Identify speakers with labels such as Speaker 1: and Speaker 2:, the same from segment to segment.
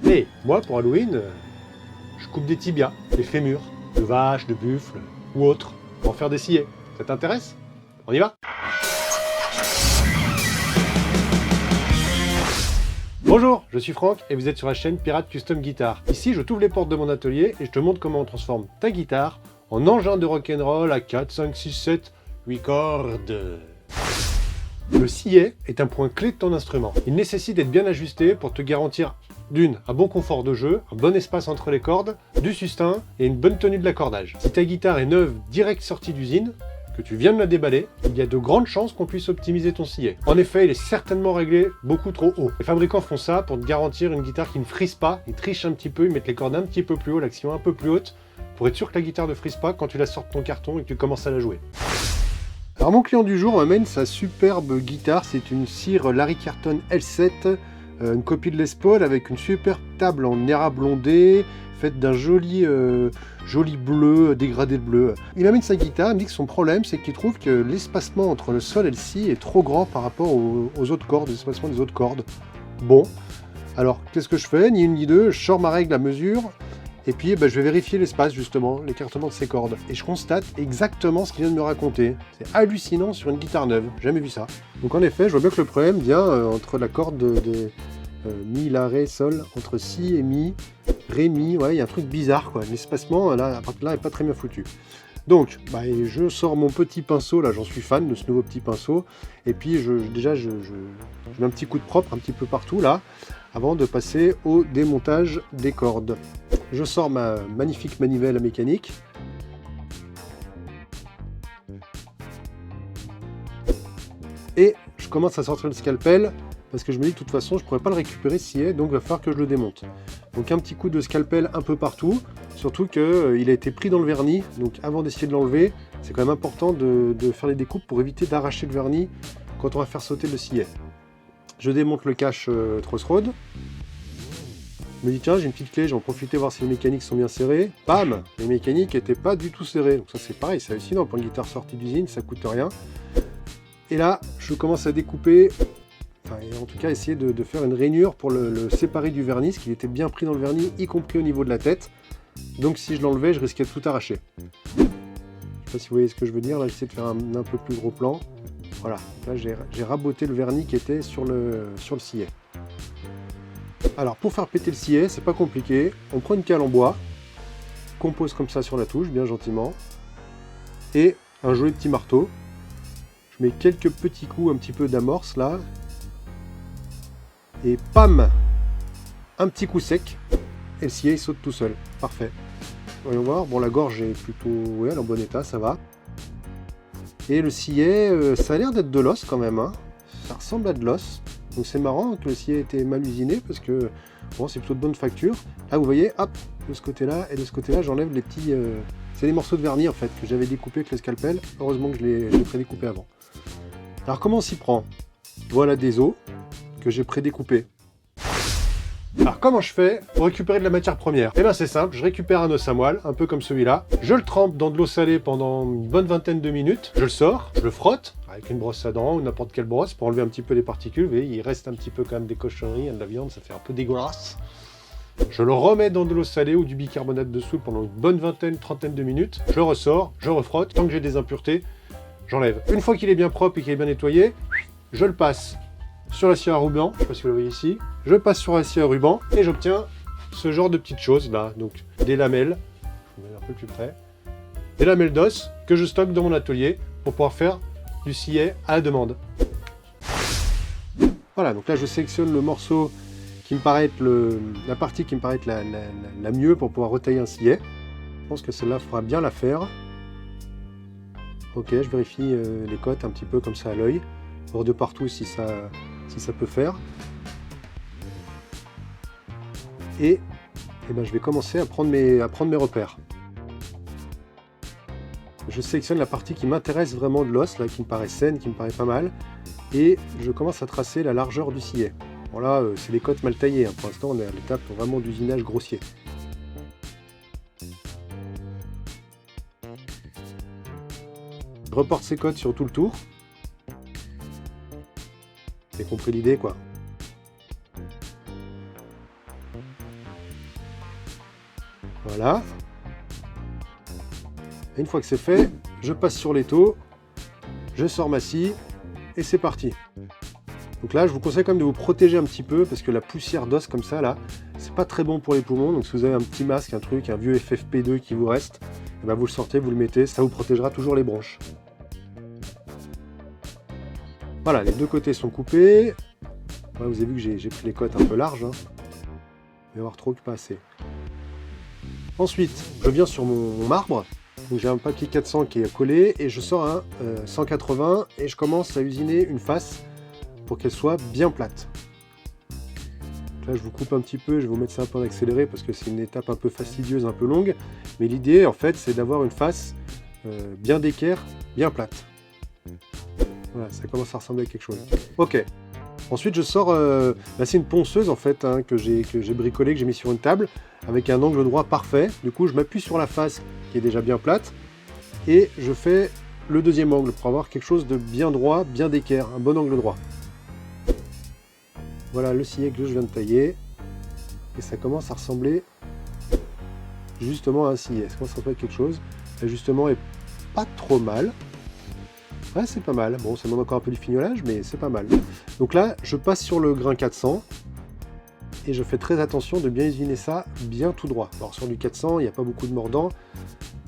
Speaker 1: Mais moi, pour Halloween, je coupe des tibias, des fémurs, de vaches, de buffles ou autres, pour en faire des sillets. Ça t'intéresse? On y va? Bonjour, je suis Franck et vous êtes sur la chaîne Pirate Custom Guitar. Ici, je t'ouvre les portes de mon atelier et je te montre comment on transforme ta guitare en engin de rock'n'roll à 4, 5, 6, 7, 8 cordes. Le sillet est un point clé de ton instrument. Il nécessite d'être bien ajusté pour te garantir d'une, un bon confort de jeu, un bon espace entre les cordes, du sustain et une bonne tenue de l'accordage. Si ta guitare est neuve, direct sortie d'usine, que tu viens de la déballer, il y a de grandes chances qu'on puisse optimiser ton sillet. En effet, il est certainement réglé beaucoup trop haut. Les fabricants font ça pour te garantir une guitare qui ne frise pas, ils trichent un petit peu, ils mettent les cordes un petit peu plus haut, l'action un peu plus haute, pour être sûr que la guitare ne frise pas quand tu la sors de ton carton et que tu commences à la jouer. Alors mon client du jour m'amène sa superbe guitare, c'est une cire Larry Carlton L7, une copie de Les Paul avec une superbe table en érable blondé, faite d'un joli bleu, dégradé de bleu. Il m'amène sa guitare, il me dit que son problème c'est qu'il trouve que l'espacement entre le sol et le si est trop grand par rapport aux autres cordes, l'espacement des autres cordes. Bon, alors qu'est-ce que je fais? Ni une ni deux, je sors ma règle à mesure, et puis je vais vérifier l'espace justement, l'écartement de ces cordes. Et je constate exactement ce qu'il vient de me raconter. C'est hallucinant sur une guitare neuve, j'ai jamais vu ça. Donc en effet, je vois bien que le problème vient entre la corde de mi, la, ré, sol, entre si et mi, ré, mi, ouais, il y a un truc bizarre quoi. L'espacement là est pas très bien foutu. Donc, je sors mon petit pinceau, là j'en suis fan de ce nouveau petit pinceau, et puis je mets un petit coup de propre un petit peu partout là, avant de passer au démontage des cordes. Je sors ma magnifique manivelle mécanique. Et je commence à sortir le scalpel, parce que je me dis que de toute façon je ne pourrais pas le récupérer s'il est, donc il va falloir que je le démonte. Donc un petit coup de scalpel un peu partout, surtout qu'il a été pris dans le vernis, donc avant d'essayer de l'enlever, c'est quand même important de faire les découpes pour éviter d'arracher le vernis quand on va faire sauter le sillet. Je démonte le cache Trossrode. Je me dis tiens, j'ai une petite clé, j'en profiter voir si les mécaniques sont bien serrées. Bam, les mécaniques n'étaient pas du tout serrées, donc ça c'est pareil, c'est hallucinant pour une guitare sortie d'usine, ça coûte rien. Et là, je commence à découper, en tout cas essayer de faire une rainure pour le séparer du vernis, parce qu'il était bien pris dans le vernis, y compris au niveau de la tête. Donc si je l'enlevais, je risquais de tout arracher. Je sais pas si vous voyez ce que je veux dire, là j'essaie de faire un peu plus gros plan. Voilà, là j'ai raboté le vernis qui était sur le sillet. Alors pour faire péter le sillet, c'est pas compliqué, on prend une cale en bois, qu'on pose comme ça sur la touche, bien gentiment, et un joli petit marteau. Je mets quelques petits coups, un petit peu d'amorce là, et pam, un petit coup sec, et le sillet il saute tout seul. Parfait. Voyons voir, bon la gorge est plutôt, ouais, elle est en bon état, ça va. Et le sillet, ça a l'air d'être de l'os quand même, hein. Ça ressemble à de l'os. Donc c'est marrant que le sillet ait été mal usiné parce que bon, c'est plutôt de bonne facture. Là vous voyez, hop, de ce côté-là et de ce côté-là, j'enlève les petits... c'est des morceaux de vernis en fait que j'avais découpé avec le scalpel. Heureusement que je l'ai prédécoupé avant. Alors comment on s'y prend? Voilà des os que j'ai prédécoupés. Alors comment je fais pour récupérer de la matière première? Eh bien c'est simple, je récupère un os à moelle, un peu comme celui-là. Je le trempe dans de l'eau salée pendant une bonne vingtaine de minutes. Je le sors, je le frotte avec une brosse à dents ou n'importe quelle brosse pour enlever un petit peu les particules. Vous voyez, il reste un petit peu quand même des cochonneries, de la viande, ça fait un peu dégueulasse. Je le remets dans de l'eau salée ou du bicarbonate de soude pendant une bonne vingtaine, trentaine de minutes. Je ressors, je refrotte. Tant que j'ai des impuretés, j'enlève. Une fois qu'il est bien propre et qu'il est bien nettoyé, je le passe sur la scie à ruban, je ne sais pas si vous le voyez ici, je passe sur la scie à ruban et j'obtiens ce genre de petites choses là, donc des lamelles, je vous mets un peu plus près, des lamelles d'os que je stocke dans mon atelier pour pouvoir faire du sillet à la demande. Voilà, donc là je sélectionne le morceau qui me paraît être la partie qui me paraît être la mieux pour pouvoir retailler un sillet. Je pense que celle-là fera bien l'affaire. Ok, je vérifie les cotes un petit peu comme ça à l'œil, voir de partout si ça peut faire. Et je vais commencer à prendre mes repères. Je sélectionne la partie qui m'intéresse vraiment de l'os, là, qui me paraît saine, qui me paraît pas mal, et je commence à tracer la largeur du sillet. Bon là, c'est les cotes mal taillées, hein. Pour l'instant on est à l'étape vraiment d'usinage grossier. Je reporte ces cotes sur tout le tour. Vous avez compris l'idée quoi. Voilà. Et une fois que c'est fait, je passe sur l'étau, je sors ma scie et c'est parti. Donc là, je vous conseille quand même de vous protéger un petit peu parce que la poussière d'os comme ça, là, c'est pas très bon pour les poumons. Donc si vous avez un petit masque, un truc, un vieux FFP2 qui vous reste, et ben vous le sortez, vous le mettez, ça vous protégera toujours les bronches. Voilà, les deux côtés sont coupés. Ouais, vous avez vu que j'ai pris les cotes un peu larges. Hein. Il va y avoir trop que pas assez. Ensuite, je viens sur mon marbre. Donc j'ai un papier 400 qui est collé et je sors un 180 et je commence à usiner une face pour qu'elle soit bien plate. Donc là je vous coupe un petit peu, je vais vous mettre ça un peu en accéléré parce que c'est une étape un peu fastidieuse, un peu longue. Mais l'idée en fait c'est d'avoir une face bien d'équerre, bien plate. Voilà, ça commence à ressembler à quelque chose. Ok. Ensuite je sors, là c'est une ponceuse en fait hein, que j'ai bricolée, que j'ai mis sur une table avec un angle droit parfait. Du coup je m'appuie sur la face qui est déjà bien plate et je fais le deuxième angle pour avoir quelque chose de bien droit, bien d'équerre, un bon angle droit. Voilà le sillet que je viens de tailler et ça commence à ressembler justement à un sillet. Ça commence à ressembler à quelque chose. L'ajustement est pas trop mal. Ouais, c'est pas mal. Bon, ça demande encore un peu du fignolage, mais c'est pas mal. Donc là, je passe sur le grain 400 et je fais très attention de bien usiner ça bien tout droit. Alors sur du 400, il n'y a pas beaucoup de mordant.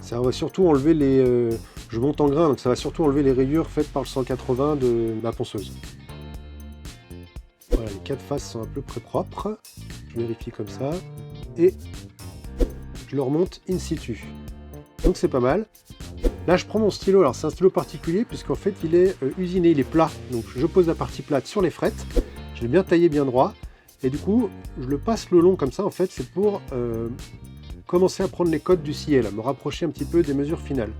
Speaker 1: Ça va surtout enlever les... je monte en grain, donc ça va surtout enlever les rayures faites par le 180 de ma ponceuse. Voilà, les quatre faces sont à peu près propres. Je vérifie comme ça. Et je le remonte in situ. Donc c'est pas mal. Là, je prends mon stylo. Alors, c'est un stylo particulier puisqu'en fait, il est usiné, il est plat. Donc, je pose la partie plate sur les frettes. Je l'ai bien taillé, bien droit. Et du coup, je le passe le long comme ça. En fait, c'est pour commencer à prendre les codes du sillet, là, me rapprocher un petit peu des mesures finales.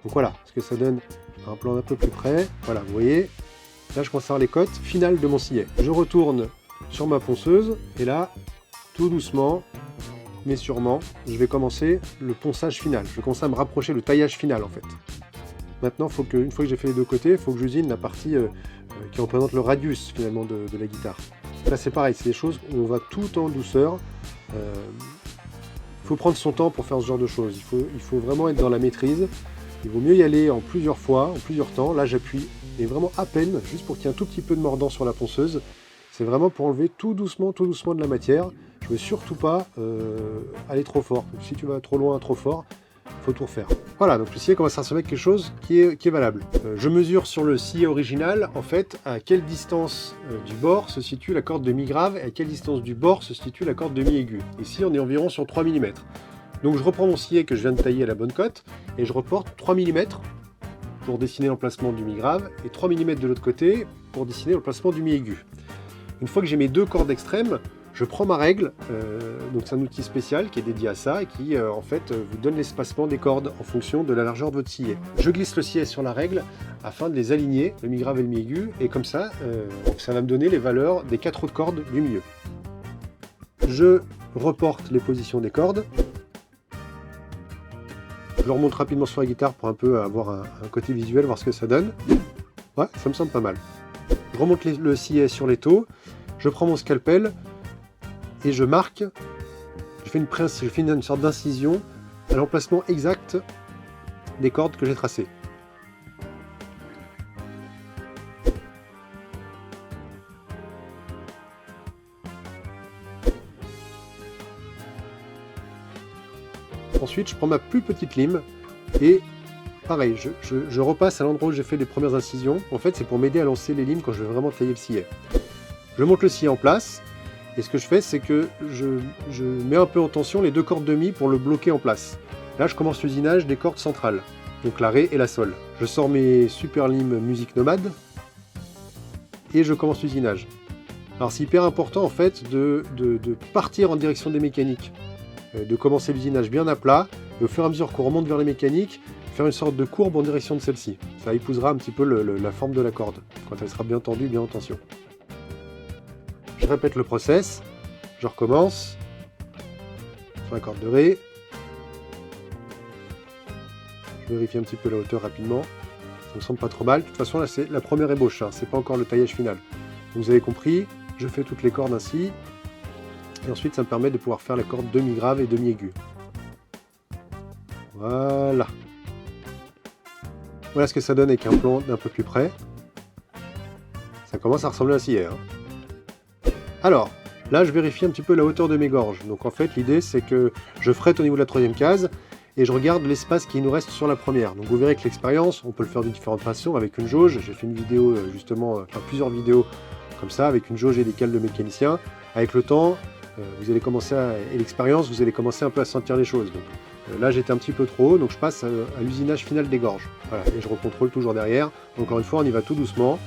Speaker 1: Donc voilà, ce que ça donne un plan un peu plus près. Voilà, vous voyez. Là, je commence à avoir les codes finales de mon sillet. Je retourne sur ma ponceuse. Et là, tout doucement, mais sûrement, je vais commencer le ponçage final. Je vais commencer à me rapprocher, le taillage final en fait. Maintenant, une fois que j'ai fait les deux côtés, il faut que j'usine la partie qui représente le radius finalement de la guitare. Là c'est pareil, c'est des choses où on va tout en douceur. Il faut prendre son temps pour faire ce genre de choses. Il faut vraiment être dans la maîtrise. Il vaut mieux y aller en plusieurs fois, en plusieurs temps. Là j'appuie, et vraiment à peine, juste pour qu'il y ait un tout petit peu de mordant sur la ponceuse. C'est vraiment pour enlever tout doucement de la matière. Je ne veux surtout pas aller trop fort. Si tu vas trop loin, trop fort, il faut tout refaire. Voilà, donc le sillet commence à ressembler à quelque chose qui est valable. Je mesure sur le sillet original, en fait, à quelle distance du bord se situe la corde de mi grave et à quelle distance du bord se situe la corde de mi aigu. Ici, on est environ sur 3 mm. Donc je reprends mon sillet que je viens de tailler à la bonne cote et je reporte 3 mm pour dessiner l'emplacement du mi grave et 3 mm de l'autre côté pour dessiner l'emplacement du mi aigu. Une fois que j'ai mes deux cordes extrêmes, je prends ma règle, donc c'est un outil spécial qui est dédié à ça et qui en fait vous donne l'espacement des cordes en fonction de la largeur de votre sillet. Je glisse le sillet sur la règle afin de les aligner, le mi grave et le mi aigu, et comme ça, ça va me donner les valeurs des 4 autres cordes du milieu. Je reporte les positions des cordes. Je le remonte rapidement sur la guitare pour un peu avoir un côté visuel, voir ce que ça donne. Ouais, ça me semble pas mal. Je remonte le sillet sur l'étau, je prends mon scalpel et je marque, je fais une sorte d'incision à l'emplacement exact des cordes que j'ai tracées. Ensuite, je prends ma plus petite lime et pareil, je repasse à l'endroit où j'ai fait les premières incisions. En fait, c'est pour m'aider à lancer les limes quand je vais vraiment tailler le sillet. Je monte le sillet en place. Et ce que je fais, c'est que je mets un peu en tension les deux cordes de mi pour le bloquer en place. Là, je commence l'usinage des cordes centrales, donc la ré et la sol. Je sors mes super limes musique nomade et je commence l'usinage. Alors c'est hyper important en fait de partir en direction des mécaniques, de commencer l'usinage bien à plat, et au fur et à mesure qu'on remonte vers les mécaniques, faire une sorte de courbe en direction de celle-ci. Ça épousera un petit peu la forme de la corde, quand elle sera bien tendue, bien en tension. Je répète le process, je recommence sur la corde de ré. Je vérifie un petit peu la hauteur rapidement. Ça me semble pas trop mal. De toute façon, là, c'est la première ébauche, hein. C'est pas encore le taillage final. Donc, vous avez compris, je fais toutes les cordes ainsi. Et ensuite, ça me permet de pouvoir faire la corde demi-grave et demi-aiguë. Voilà. Voilà ce que ça donne avec un plan d'un peu plus près. Ça commence à ressembler à un sillet. Hein. Alors, là, je vérifie un petit peu la hauteur de mes gorges. Donc en fait, l'idée, c'est que je frette au niveau de la troisième case et je regarde l'espace qui nous reste sur la première. Donc vous verrez que l'expérience, on peut le faire de différentes façons, avec une jauge. J'ai fait une vidéo, justement, enfin plusieurs vidéos comme ça, avec une jauge et des cales de mécanicien. Avec le temps, vous allez commencer et l'expérience, vous allez commencer un peu à sentir les choses. Donc, là, j'étais un petit peu trop haut, donc je passe à l'usinage final des gorges. Voilà, et je recontrôle toujours derrière. Donc, encore une fois, on y va tout doucement.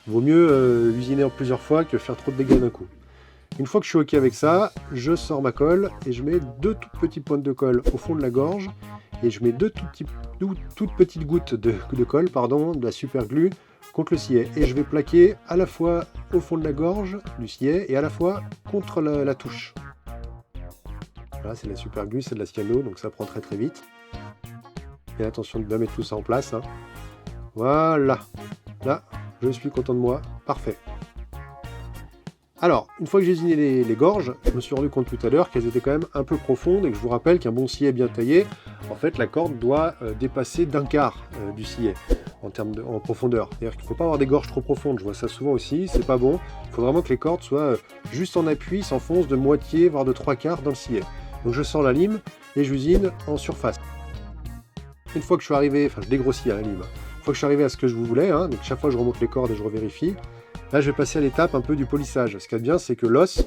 Speaker 1: Vaut mieux usiner en plusieurs fois que faire trop de dégâts d'un coup. Une fois que je suis OK avec ça, je sors ma colle et je mets deux toutes petites pointes de colle au fond de la gorge. Et je mets deux toutes petites gouttes de colle, pardon, de la super glue contre le sillet. Et je vais plaquer à la fois au fond de la gorge du sillet et à la fois contre la touche. Voilà, c'est de la super glue, c'est de la cyano, donc ça prend très très vite. Et attention de bien mettre tout ça en place. Hein. Voilà. Là, je suis content de moi. Parfait. Alors, une fois que j'ai usiné les gorges, je me suis rendu compte tout à l'heure qu'elles étaient quand même un peu profondes et que je vous rappelle qu'un bon sillet bien taillé, en fait, la corde doit dépasser d'un quart du sillet en profondeur. C'est-à-dire qu'il ne faut pas avoir des gorges trop profondes, je vois ça souvent aussi, c'est pas bon. Il faut vraiment que les cordes soient juste en appui, s'enfoncent de moitié, voire de trois quarts dans le sillet. Donc je sors la lime et j'usine en surface. Une fois que je suis arrivé, enfin je dégrossis la lime, une fois que je suis arrivé à ce que je voulais, hein, donc chaque fois je remonte les cordes et je revérifie, là je vais passer à l'étape un peu du polissage. Ce qu'il y a de bien, c'est que l'os,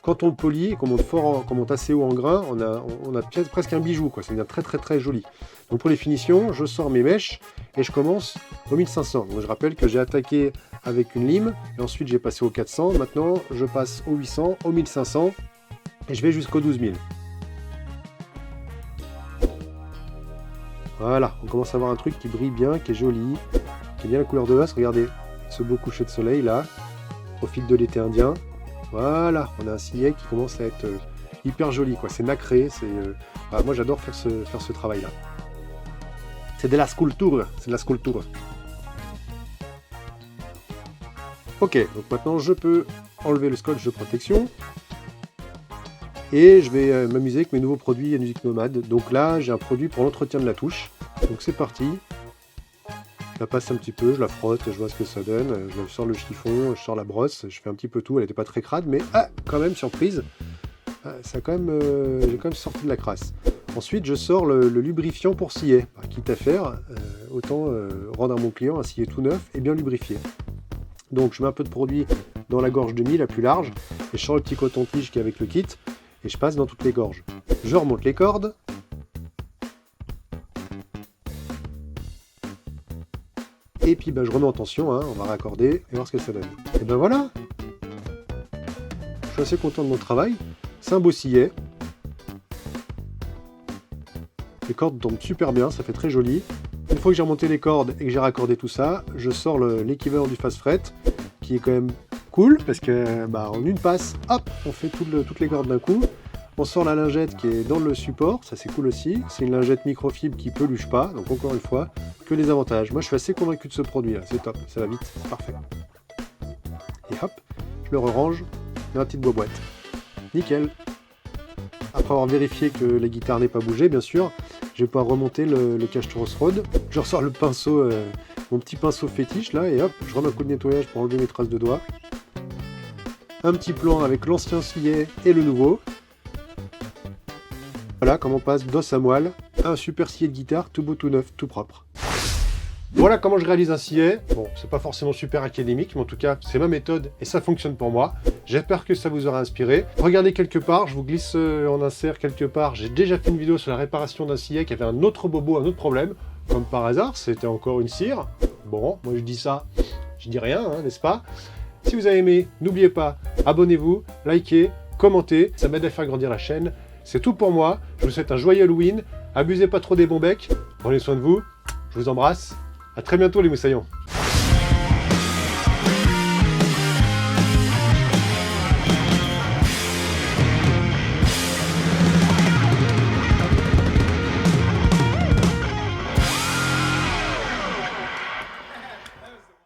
Speaker 1: quand on le polit, qu'on monte assez haut en grain, on a presque un bijou, quoi. Ça devient très très très joli. Donc pour les finitions, je sors mes mèches et je commence au 1500. Donc je rappelle que j'ai attaqué avec une lime, et ensuite j'ai passé au 400, maintenant je passe au 800, au 1500, et je vais jusqu'au 12000. Voilà, on commence à avoir un truc qui brille bien, qui est joli, qui est bien la couleur de l'os. Regardez ce beau coucher de soleil là, profite de l'été indien. Voilà, on a un sillet qui commence à être hyper joli, quoi. C'est nacré, moi j'adore faire ce travail-là. C'est de la sculpture, c'est de la sculpture. Ok, donc maintenant je peux enlever le scotch de protection. Et je vais m'amuser avec mes nouveaux produits Musique Nomade. Donc là, j'ai un produit pour l'entretien de la touche. Donc c'est parti. Je la passe un petit peu, je la frotte et je vois ce que ça donne. Je sors le chiffon, je sors la brosse, je fais un petit peu tout. Elle n'était pas très crade, mais quand même, surprise, j'ai quand même sorti de la crasse. Ensuite, je sors le lubrifiant pour scier. Quitte à faire, autant rendre à mon client un sillet tout neuf et bien lubrifié. Donc je mets un peu de produit dans la gorge demi, la plus large, et je sors le petit coton-tige qui est avec le kit, et je passe dans toutes les gorges. Je remonte les cordes. Et puis je remets en tension, hein, on va raccorder et voir ce que ça donne. Et ben voilà. Je suis assez content de mon travail. C'est un beau sillet. Les cordes tombent super bien, ça fait très joli. Une fois que j'ai remonté les cordes et que j'ai raccordé tout ça, je sors l'équivalent du fast fret, qui est quand même cool, parce que en une passe, hop, on fait toutes les cordes d'un coup. On sort la lingette qui est dans le support, ça c'est cool aussi. C'est une lingette microfibre qui peluche pas, donc encore une fois, que les avantages. Moi je suis assez convaincu de ce produit là, c'est top, ça va vite, c'est parfait. Et hop, je le range dans la petite boîte. Nickel. Après avoir vérifié que la guitare n'est pas bougée, bien sûr, je vais pouvoir remonter le cache-touros Rhodes. Je ressors le pinceau, mon petit pinceau fétiche là, et hop, je remets un coup de nettoyage pour enlever mes traces de doigts. Un petit plan avec l'ancien sillet et le nouveau. Voilà comment on passe d'os à moelle à un super sillet de guitare tout beau, tout neuf, tout propre. Voilà comment je réalise un sillet. Bon, c'est pas forcément super académique, mais en tout cas, c'est ma méthode et ça fonctionne pour moi. J'espère que ça vous aura inspiré. Regardez quelque part, je vous glisse en insert quelque part. J'ai déjà fait une vidéo sur la réparation d'un sillet qui avait un autre bobo, un autre problème. Comme par hasard, c'était encore une cire. Bon, moi je dis ça, je dis rien, hein, n'est-ce pas? Si vous avez aimé, n'oubliez pas, abonnez-vous, likez, commentez, ça m'aide à faire grandir la chaîne. C'est tout pour moi, je vous souhaite un joyeux Halloween, abusez pas trop des bons becs, prenez soin de vous, je vous embrasse, à très bientôt les moussaillons.